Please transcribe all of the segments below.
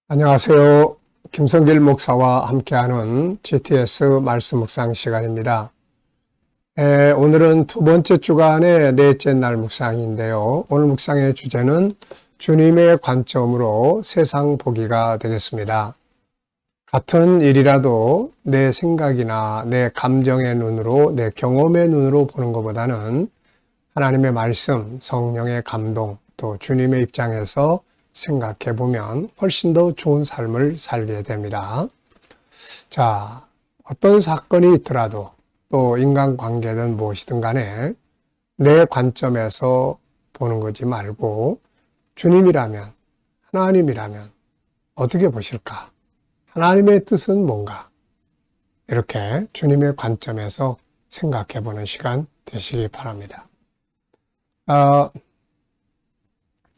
안녕하세요. 김성길 목사와 함께하는 GTS 말씀 묵상 시간입니다. 오늘은 두 번째 주간의 넷째 날 묵상인데요. 오늘 묵상의 주제는 주님의 관점으로 세상 보기가 되겠습니다. 같은 일이라도 내 생각이나 내 감정의 눈으로, 내 경험의 눈으로 보는 것보다는 하나님의 말씀, 성령의 감동, 또 주님의 입장에서 생각해 보면 훨씬 더 좋은 삶을 살게 됩니다. 자, 어떤 사건이 있더라도 또 인간관계든 무엇이든 간에 내 관점에서 보는 거지 말고 주님이라면, 하나님이라면 어떻게 보실까? 하나님의 뜻은 뭔가? 이렇게 주님의 관점에서 생각해 보는 시간 되시기 바랍니다.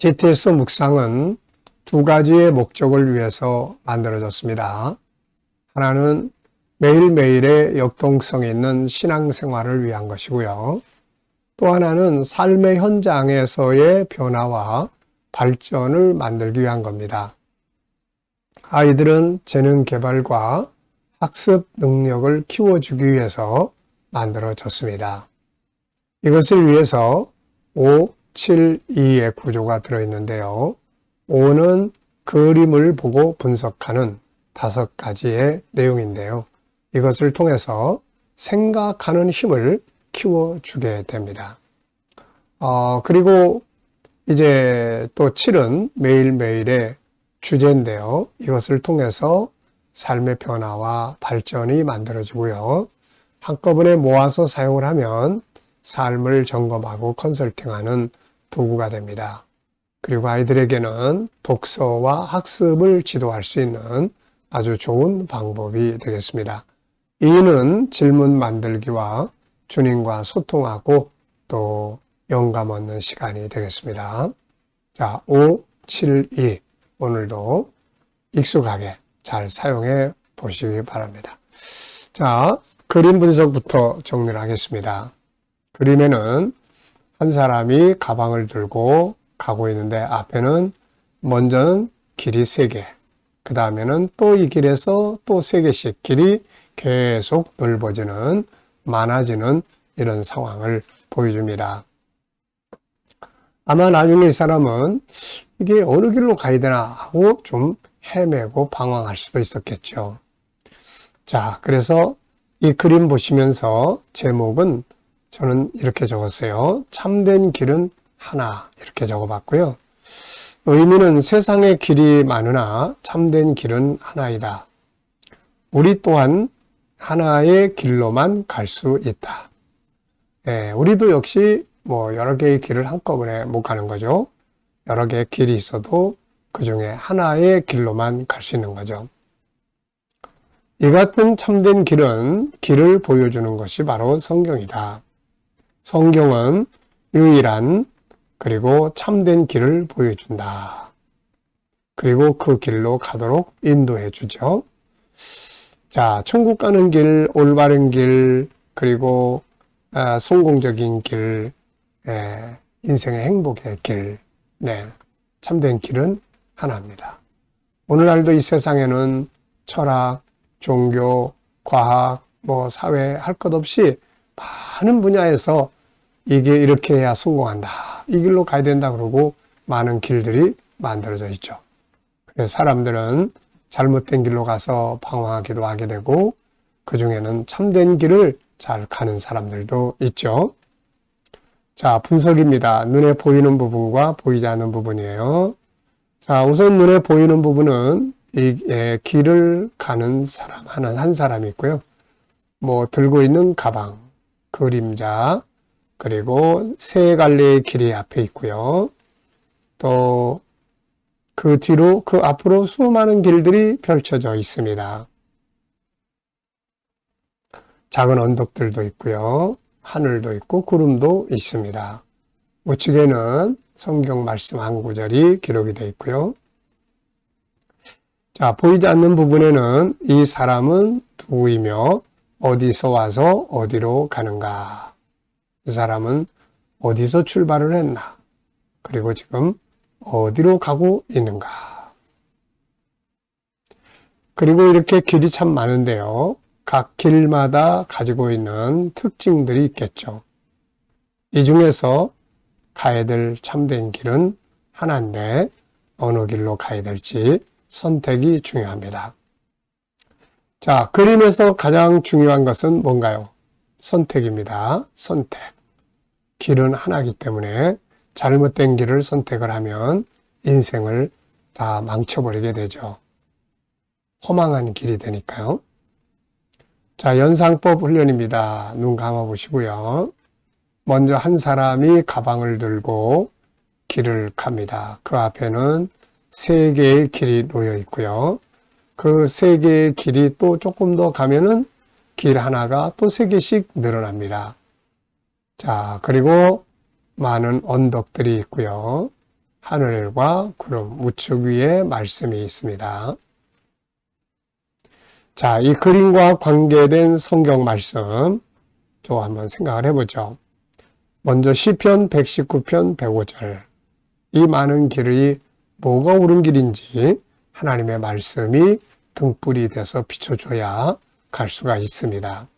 GTS 묵상은 두 가지의 목적을 위해서 만들어졌습니다. 하나는 매일매일의 역동성 있는 신앙생활을 위한 것이고요. 또 하나는 삶의 현장에서의 변화와 발전을 만들기 위한 겁니다. 아이들은 재능 개발과 학습 능력을 키워주기 위해서 만들어졌습니다. 이것을 위해서 5, 7, 2의 구조가 들어있는데요. 5는 그림을 보고 분석하는 5가지의 내용인데요. 이것을 통해서 생각하는 힘을 키워주게 됩니다. 그리고 이제 또 7은 매일매일의 주제인데요. 이것을 통해서 삶의 변화와 발전이 만들어지고요. 한꺼번에 모아서 사용을 하면 삶을 점검하고 컨설팅하는 도구가 됩니다. 그리고 아이들에게는 독서와 학습을 지도할 수 있는 아주 좋은 방법이 되겠습니다. 2는 질문 만들기와 주님과 소통하고 또 영감 얻는 시간이 되겠습니다. 자, 5, 7, 2 오늘도 익숙하게 잘 사용해 보시기 바랍니다. 자, 그림 분석부터 정리를 하겠습니다. 그림에는 한 사람이 가방을 들고 가고 있는데 앞에는 먼저는 길이 3개, 그 다음에는 또 이 길에서 또 3개씩 길이 계속 넓어지는, 많아지는 이런 상황을 보여줍니다. 아마 나중에 이 사람은 이게 어느 길로 가야 되나 하고 좀 헤매고 방황할 수도 있었겠죠. 자, 그래서 이 그림 보시면서 제목은 저는 이렇게 적었어요. 참된 길은 하나, 이렇게 적어봤고요. 의미는 세상에 길이 많으나 참된 길은 하나이다. 우리 또한 하나의 길로만 갈 수 있다. 우리도 역시 여러 개의 길을 한꺼번에 못 가는 거죠. 여러 개의 길이 있어도 그 중에 하나의 길로만 갈 수 있는 거죠. 이 같은 참된 길은 길을 보여주는 것이 바로 성경이다. 성경은 유일한 그리고 참된 길을 보여준다. 그리고 그 길로 가도록 인도해 주죠. 자, 천국 가는 길, 올바른 길, 그리고 성공적인 길, 인생의 행복의 길, 참된 길은 하나입니다. 오늘날도 이 세상에는 철학, 종교, 과학, 사회 할 것 없이 많은 분야에서 이게 이렇게 해야 성공한다. 이 길로 가야 된다 그러고 많은 길들이 만들어져 있죠. 그래서 사람들은 잘못된 길로 가서 방황하기도 하게 되고 그 중에는 참된 길을 잘 가는 사람들도 있죠. 자, 분석입니다. 눈에 보이는 부분과 보이지 않는 부분이에요. 자, 우선 눈에 보이는 부분은 이 길을 가는 사람, 한 사람이 있고요. 들고 있는 가방, 그림자, 그리고 3갈래의 길이 앞에 있고요. 또 그 뒤로, 그 앞으로 수많은 길들이 펼쳐져 있습니다. 작은 언덕들도 있고요. 하늘도 있고 구름도 있습니다. 우측에는 성경 말씀 한 구절이 기록이 되어 있고요. 자, 보이지 않는 부분에는 이 사람은 누구이며 어디서 와서 어디로 가는가? 이 사람은 어디서 출발을 했나? 그리고 지금 어디로 가고 있는가? 그리고 이렇게 길이 참 많은데요. 각 길마다 가지고 있는 특징들이 있겠죠. 이 중에서 가야 될 참된 길은 하나인데 어느 길로 가야 될지 선택이 중요합니다. 자, 그림에서 가장 중요한 것은 뭔가요? 선택입니다. 선택. 길은 하나이기 때문에 잘못된 길을 선택을 하면 인생을 다 망쳐버리게 되죠. 허망한 길이 되니까요. 자, 연상법 훈련입니다. 눈 감아보시고요. 먼저 한 사람이 가방을 들고 길을 갑니다. 그 앞에는 3개의 길이 놓여 있고요. 그 3개의 길이 또 조금 더 가면은 길 하나가 또 3개씩 늘어납니다. 자, 그리고 많은 언덕들이 있고요. 하늘과 구름, 우측 위에 말씀이 있습니다. 자, 이 그림과 관계된 성경 말씀 또 한번 생각을 해보죠. 먼저 시편 119편 105절. 이 많은 길이 뭐가 옳은 길인지 하나님의 말씀이 등불이 돼서 비춰줘야 갈 수가 있습니다.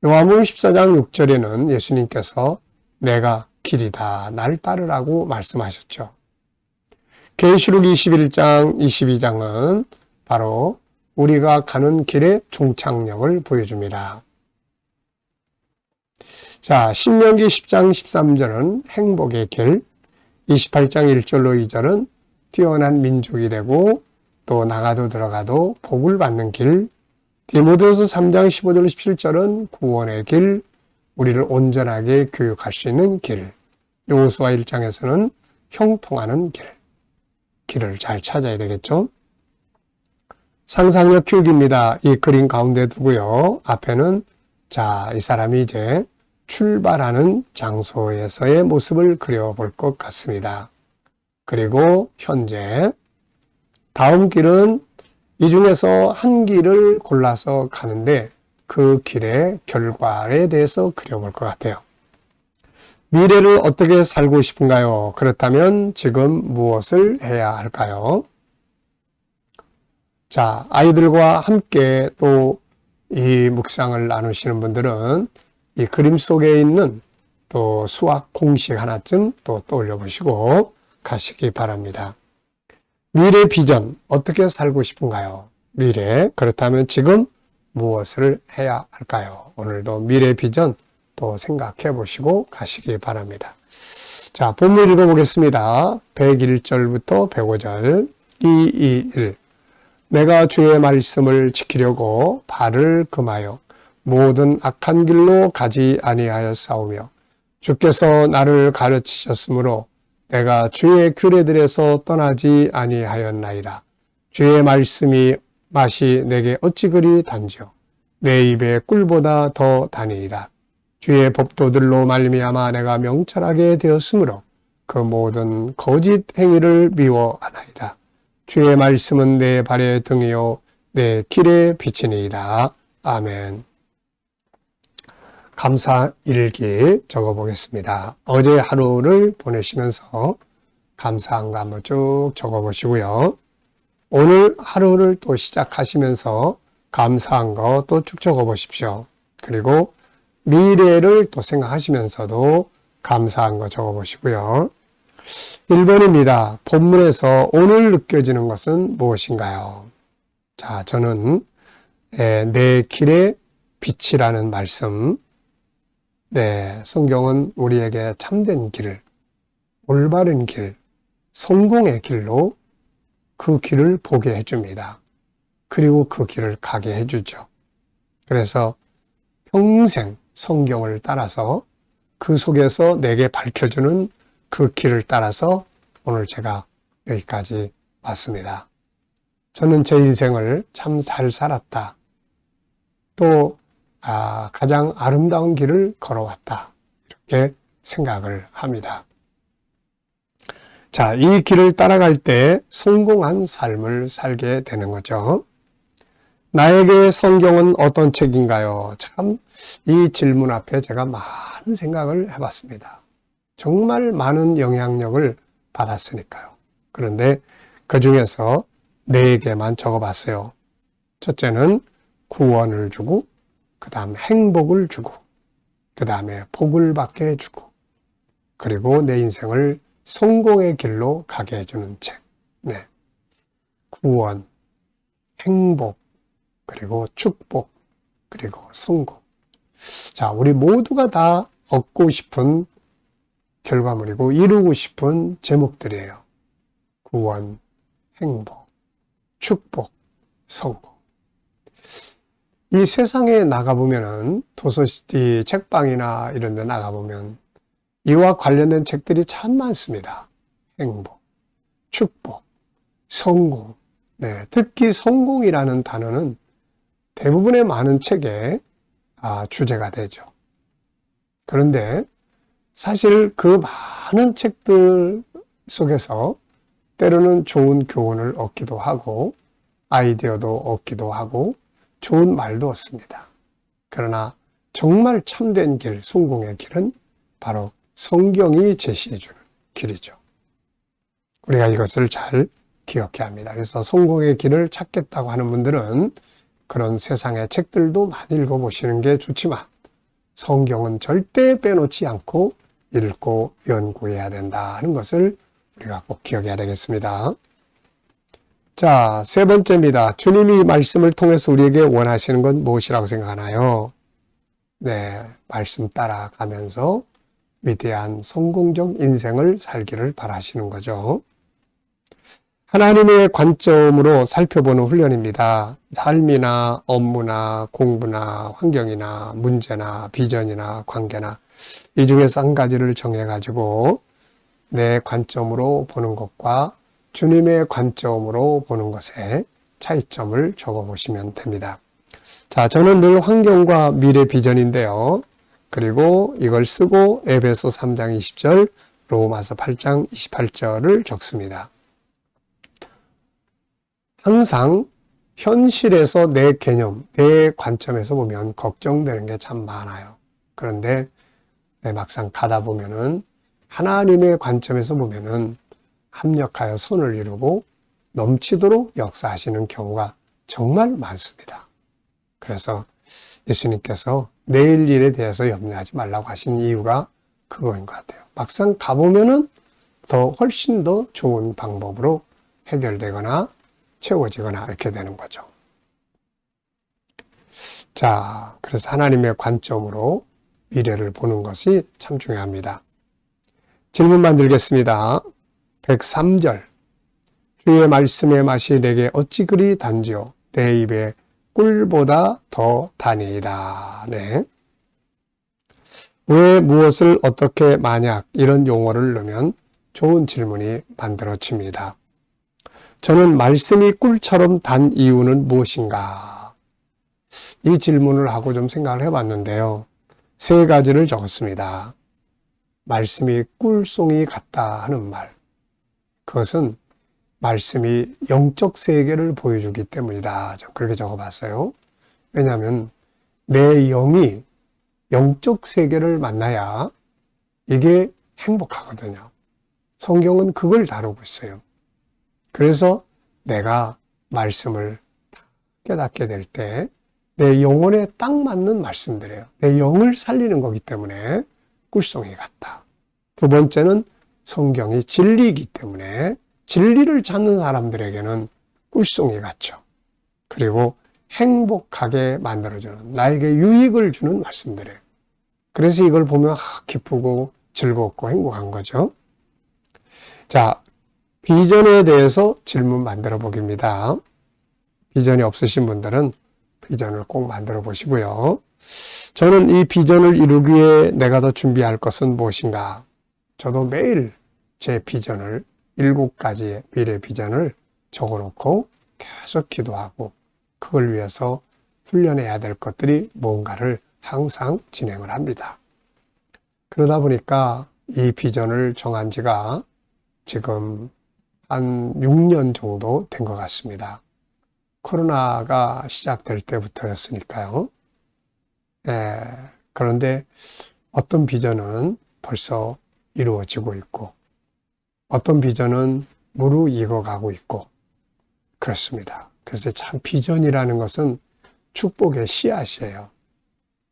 요한복음 14장 6절에는 예수님께서 내가 길이다, 날 따르라고 말씀하셨죠. 계시록 21장, 22장은 바로 우리가 가는 길의 종착역을 보여줍니다. 자, 신명기 10장 13절은 행복의 길, 28장 1절로 2절은 뛰어난 민족이 되고 또 나가도 들어가도 복을 받는 길, 디모데후서 3장 15절 17절은 구원의 길, 우리를 온전하게 교육할 수 있는 길, 여호수아 1장에서는 형통하는 길, 길을 잘 찾아야 되겠죠. 상상력 키우기입니다. 이 그림 가운데 두고요. 앞에는 자, 이 사람이 이제 출발하는 장소에서의 모습을 그려볼 것 같습니다. 그리고 현재 다음 길은 이 중에서 한 길을 골라서 가는데 그 길의 결과에 대해서 그려볼 것 같아요. 미래를 어떻게 살고 싶은가요? 그렇다면 지금 무엇을 해야 할까요? 자, 아이들과 함께 또 이 묵상을 나누시는 분들은 이 그림 속에 있는 또 수학 공식 하나쯤 또 떠올려 보시고 가시기 바랍니다. 미래 비전, 어떻게 살고 싶은가요? 미래, 그렇다면 지금 무엇을 해야 할까요? 오늘도 미래 비전 또 생각해 보시고 가시기 바랍니다. 자, 본문 읽어보겠습니다. 101절부터 105절. 221. 내가 주의 말씀을 지키려고 발을 금하여 모든 악한 길로 가지 아니하여 싸우며 주께서 나를 가르치셨으므로 내가 주의 규례들에서 떠나지 아니하였나이다. 주의 말씀이 맛이 내게 어찌 그리 단지요. 내 입에 꿀보다 더 다니이다. 주의 법도들로 말미암아 내가 명철하게 되었으므로 그 모든 거짓 행위를 미워하나이다. 주의 말씀은 내 발의 등이요 내 길의 빛이니이다. 아멘. 감사 일기 적어보겠습니다. 어제 하루를 보내시면서 감사한 거 한번 쭉 적어보시고요. 오늘 하루를 또 시작하시면서 감사한 거 또 쭉 적어보십시오. 그리고 미래를 또 생각하시면서도 감사한 거 적어보시고요. 1번입니다. 본문에서 오늘 느껴지는 것은 무엇인가요? 자, 저는 내 길의 빛이라는 말씀, 성경은 우리에게 참된 길, 올바른 길, 성공의 길로 그 길을 보게 해줍니다. 그리고 그 길을 가게 해주죠. 그래서 평생 성경을 따라서 그 속에서 내게 밝혀주는 그 길을 따라서 오늘 제가 여기까지 왔습니다. 저는 제 인생을 참 잘 살았다. 또 가장 아름다운 길을 걸어왔다. 이렇게 생각을 합니다. 자, 이 길을 따라갈 때 성공한 삶을 살게 되는 거죠. 나에게 성경은 어떤 책인가요? 참 이 질문 앞에 제가 많은 생각을 해봤습니다. 정말 많은 영향력을 받았으니까요. 그런데 그 중에서 4개만 적어봤어요. 첫째는 구원을 주고, 그 다음 행복을 주고, 그 다음에 복을 받게 해주고, 그리고 내 인생을 성공의 길로 가게 해주는 책. 네. 구원, 행복, 그리고 축복, 그리고 성공. 자, 우리 모두가 다 얻고 싶은 결과물이고 이루고 싶은 제목들이에요. 구원, 행복, 축복, 성공. 이 세상에 나가보면은 도서시티 책방이나 이런 데 나가보면 이와 관련된 책들이 참 많습니다. 행복, 축복, 성공. 네, 특히 성공이라는 단어는 대부분의 많은 책의 주제가 되죠. 그런데 사실 그 많은 책들 속에서 때로는 좋은 교훈을 얻기도 하고 아이디어도 얻기도 하고 좋은 말도 얻습니다. 그러나 정말 참된 길, 성공의 길은 바로 성경이 제시해주는 길이죠. 우리가 이것을 잘 기억해야 합니다. 그래서 성공의 길을 찾겠다고 하는 분들은 그런 세상의 책들도 많이 읽어보시는 게 좋지만 성경은 절대 빼놓지 않고 읽고 연구해야 된다 하는 것을 우리가 꼭 기억해야 되겠습니다. 자, 세 번째입니다. 주님이 말씀을 통해서 우리에게 원하시는 건 무엇이라고 생각하나요? 네, 말씀 따라가면서 위대한 성공적 인생을 살기를 바라시는 거죠. 하나님의 관점으로 살펴보는 훈련입니다. 삶이나 업무나 공부나 환경이나 문제나 비전이나 관계나 이 중에서 한 가지를 정해가지고 내 관점으로 보는 것과 주님의 관점으로 보는 것에 차이점을 적어보시면 됩니다. 자, 저는 늘 환경과 미래 비전인데요. 그리고 이걸 쓰고 에베소 3장 20절, 로마서 8장 28절을 적습니다. 항상 현실에서 내 개념, 내 관점에서 보면 걱정되는 게 참 많아요. 그런데 막상 가다 보면은 하나님의 관점에서 보면은 합력하여 선을 이루고 넘치도록 역사하시는 경우가 정말 많습니다. 그래서 예수님께서 내일 일에 대해서 염려하지 말라고 하신 이유가 그거인 것 같아요. 막상 가보면은 훨씬 더 좋은 방법으로 해결되거나 채워지거나 이렇게 되는 거죠. 자, 그래서 하나님의 관점으로 미래를 보는 것이 참 중요합니다. 질문 만들겠습니다. 103절. 주의 말씀의 맛이 내게 어찌 그리 단지요? 내 입에 꿀보다 더 다니이다. 네. 왜 무엇을 어떻게 만약 이런 용어를 넣으면 좋은 질문이 만들어집니다. 저는 말씀이 꿀처럼 단 이유는 무엇인가? 이 질문을 하고 좀 생각을 해봤는데요. 세 가지를 적었습니다. 말씀이 꿀송이 같다 하는 말. 그것은 말씀이 영적 세계를 보여주기 때문이다. 좀 그렇게 적어봤어요. 왜냐하면 내 영이 영적 세계를 만나야 이게 행복하거든요. 성경은 그걸 다루고 있어요. 그래서 내가 말씀을 깨닫게 될 때 내 영혼에 딱 맞는 말씀들이에요. 내 영을 살리는 거기 때문에 꿀송이 같다. 두 번째는 성경이 진리이기 때문에 진리를 찾는 사람들에게는 꿀송이 같죠. 그리고 행복하게 만들어주는, 나에게 유익을 주는 말씀들이에요. 그래서 이걸 보면 기쁘고 즐겁고 행복한 거죠. 자, 비전에 대해서 질문 만들어 보기입니다. 비전이 없으신 분들은 비전을 꼭 만들어 보시고요. 저는 이 비전을 이루기 위해 내가 더 준비할 것은 무엇인가? 저도 매일 제 비전을 7가지의 미래 비전을 적어놓고 계속 기도하고 그걸 위해서 훈련해야 될 것들이 뭔가를 항상 진행을 합니다. 그러다 보니까 이 비전을 정한 지가 지금 한 6년 정도 된 것 같습니다. 코로나가 시작될 때부터였으니까요. 그런데 어떤 비전은 벌써 이루어지고 있고 어떤 비전은 무르익어가고 있고 그렇습니다. 그래서 참 비전이라는 것은 축복의 씨앗이에요.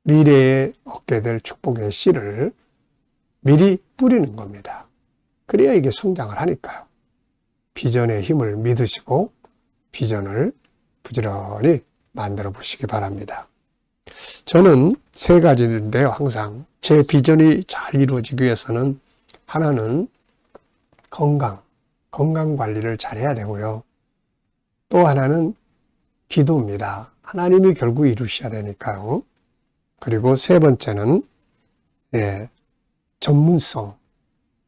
미래에 얻게 될 축복의 씨를 미리 뿌리는 겁니다. 그래야 이게 성장을 하니까요. 비전의 힘을 믿으시고 비전을 부지런히 만들어 보시기 바랍니다. 저는 세 가지인데요. 항상 제 비전이 잘 이루어지기 위해서는 하나는 건강 관리를 잘 해야 되고요. 또 하나는 기도입니다. 하나님이 결국 이루셔야 되니까요. 그리고 세 번째는 전문성,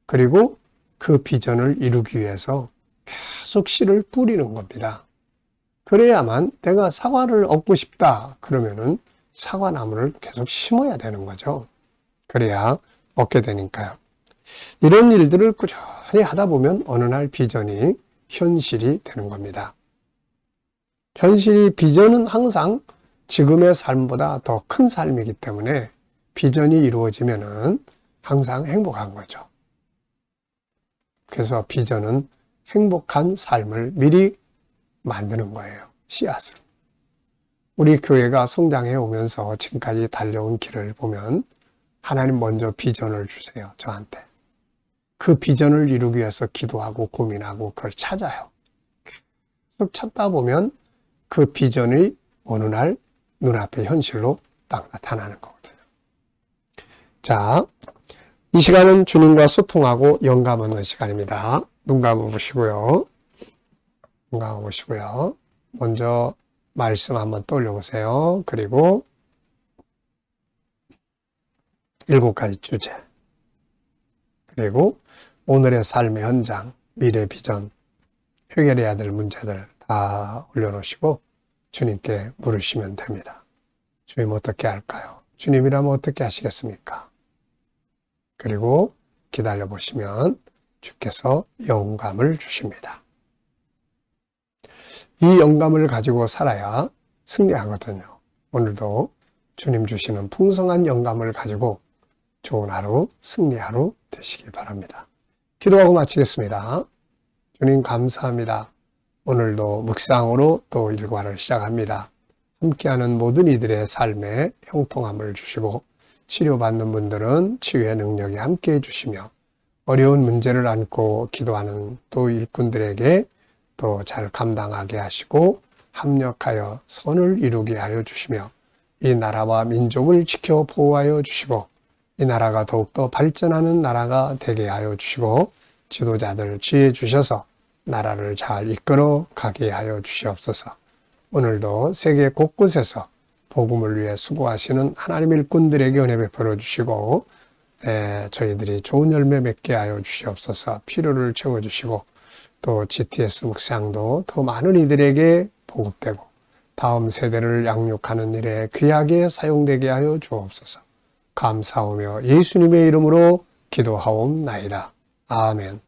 그리고 그 비전을 이루기 위해서 계속 씨를 뿌리는 겁니다. 그래야만 내가 사과를 얻고 싶다 그러면은 사과나무를 계속 심어야 되는 거죠. 그래야 얻게 되니까요. 이런 일들을 꾸준히 하다 보면 어느 날 비전이 현실이 되는 겁니다. 비전은 항상 지금의 삶보다 더 큰 삶이기 때문에 비전이 이루어지면은 항상 행복한 거죠. 그래서 비전은 행복한 삶을 미리 만드는 거예요. 씨앗으로. 우리 교회가 성장해 오면서 지금까지 달려온 길을 보면 하나님 먼저 비전을 주세요. 저한테. 그 비전을 이루기 위해서 기도하고 고민하고 그걸 찾아요. 계속 찾다 보면 그 비전이 어느 날 눈앞에 현실로 딱 나타나는 거거든요. 자, 이 시간은 주님과 소통하고 영감 얻는 시간입니다. 눈 감아보시고요. 눈 감아보시고요. 먼저 말씀 한번 떠올려 보세요. 그리고 7가지 주제, 그리고 오늘의 삶의 현장, 미래 비전, 해결해야 될 문제들 다 올려놓으시고 주님께 물으시면 됩니다. 주님 어떻게 할까요? 주님이라면 어떻게 하시겠습니까? 그리고 기다려 보시면 주께서 영감을 주십니다. 이 영감을 가지고 살아야 승리하거든요. 오늘도 주님 주시는 풍성한 영감을 가지고 좋은 하루, 승리 하루 되시기 바랍니다. 기도하고 마치겠습니다. 주님 감사합니다. 오늘도 묵상으로 또 일과를 시작합니다. 함께하는 모든 이들의 삶에 형통함을 주시고 치료받는 분들은 치유의 능력이 함께해 주시며 어려운 문제를 안고 기도하는 또 일꾼들에게 또 잘 감당하게 하시고 합력하여 선을 이루게 하여 주시며 이 나라와 민족을 지켜 보호하여 주시고 이 나라가 더욱더 발전하는 나라가 되게 하여 주시고 지도자들 지혜 주셔서 나라를 잘 이끌어 가게 하여 주시옵소서. 오늘도 세계 곳곳에서 복음을 위해 수고하시는 하나님 일꾼들에게 은혜 베풀어 주시고 저희들이 좋은 열매 맺게 하여 주시옵소서. 필요를 채워주시고 또 GTS 묵상도 더 많은 이들에게 보급되고 다음 세대를 양육하는 일에 귀하게 사용되게 하여 주옵소서. 감사하며 예수님의 이름으로 기도하옵나이다. 아멘.